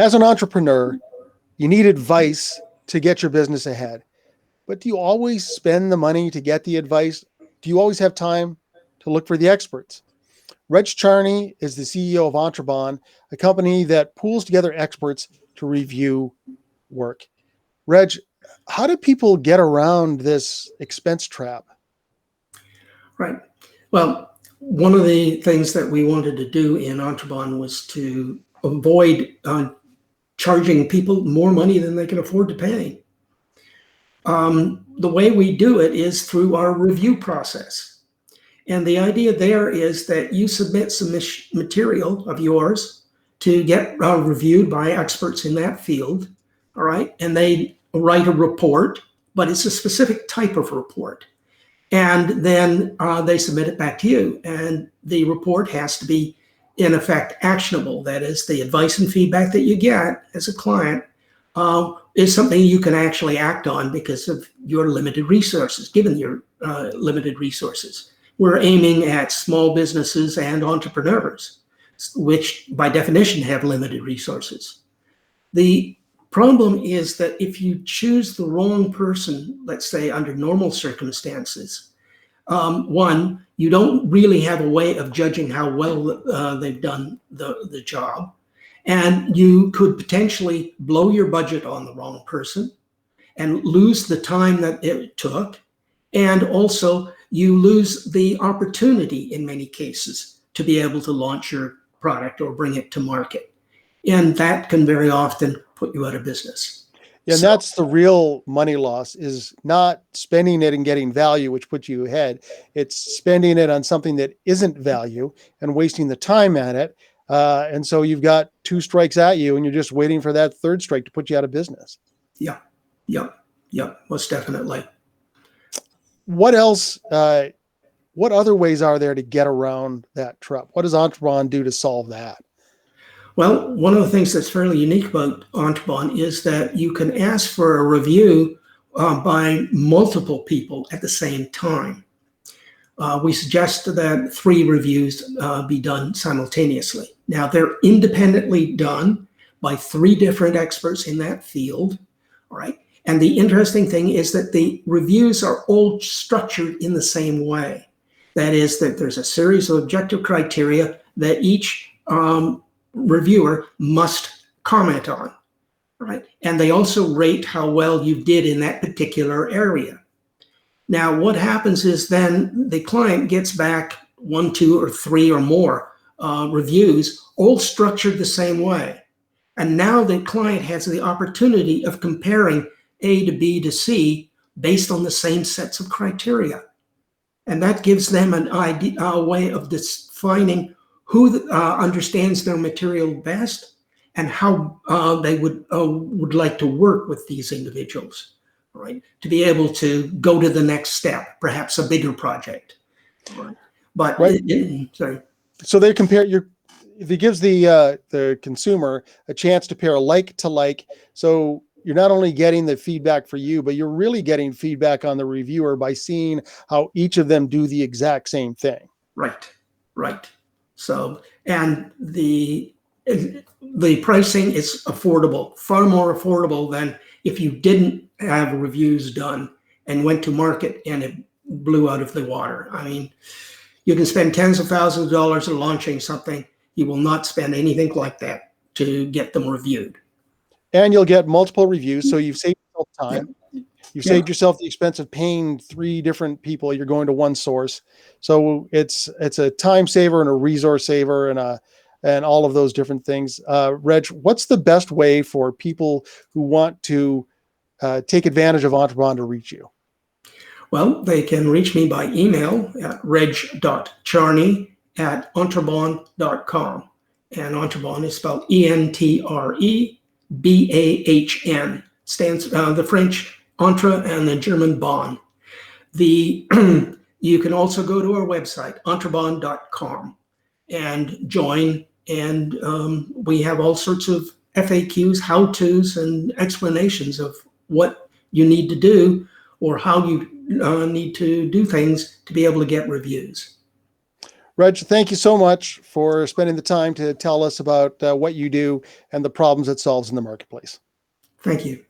As an entrepreneur, you need advice to get your business ahead. But do you always spend the money to get the advice? Do you always have time to look for the experts? Reg Charney is the CEO of EntreBahn, a company that pools together experts to review work. Reg, how do people get around this expense trap? Right. Well, one of the things that we wanted to do in EntreBahn was to avoid charging people more money than they can afford to pay. The way we do it is through our review process. And the idea there is that you submit some material of yours to get reviewed by experts in that field, all right? And they write a report, but it's a specific type of report. And then they submit it back to you. And the report has to be, in effect, actionable. That is, the advice and feedback that you get as a client is something you can actually act on because of your limited resources, given your limited resources. We're aiming at small businesses and entrepreneurs, which by definition have limited resources. The problem is that if you choose the wrong person, let's say under normal circumstances, one, you don't really have a way of judging how well they've done the job. And you could potentially blow your budget on the wrong person and lose the time that it took. And also you lose the opportunity in many cases to be able to launch your product or bring it to market. And that can very often put you out of business. Yeah, and that's the real money loss, is not spending it and getting value, which puts you ahead. It's spending it on something that isn't value and wasting the time at it. And so you've got 2 strikes at you and you're just waiting for that 3rd strike to put you out of business. Yeah, most definitely. What else, what other ways are there to get around that trap? What does EntreBahn do to solve that? Well, one of the things that's fairly unique about EntreBahn is that you can ask for a review by multiple people at the same time. We suggest that 3 reviews be done simultaneously. Now, they're independently done by 3 different experts in that field, all right? And the interesting thing is that the reviews are all structured in the same way. That is, that there's a series of objective criteria that each reviewer must comment on, right? And they also rate how well you did in that particular area. Now, what happens is then the client gets back 1, 2, or 3 or more reviews, all structured the same way. And now the client has the opportunity of comparing A to B to C based on the same sets of criteria. And that gives them an idea, a way of defining who understands their material best and how they would like to work with these individuals, right? To be able to go to the next step, perhaps a bigger project. Right? But right. Sorry. So they compare if it gives the consumer a chance to pair like to like. So you're not only getting the feedback for you, but you're really getting feedback on the reviewer by seeing how each of them do the exact same thing. Right. So, and the pricing is affordable, far more affordable than if you didn't have reviews done and went to market and it blew out of the water. I mean, you can spend tens of thousands of dollars on launching something. You will not spend anything like that to get them reviewed. And you'll get multiple reviews, so you've saved yourself time. Yeah. You've saved yourself the expense of paying 3 different people. You're going to one source. So it's a time saver and a resource saver and all of those different things. Reg, what's the best way for people who want to take advantage of EntreBahn to reach you? Well, they can reach me by email at reg.charney@entrebahn.com. And EntreBahn is spelled EntreBahn. Stands the French entre and the German Bahn. You can also go to our website, entrebahn.com, and join. And we have all sorts of FAQs, how-tos, and explanations of what you need to do or how you need to do things to be able to get reviews. Reg, thank you so much for spending the time to tell us about what you do and the problems it solves in the marketplace. Thank you.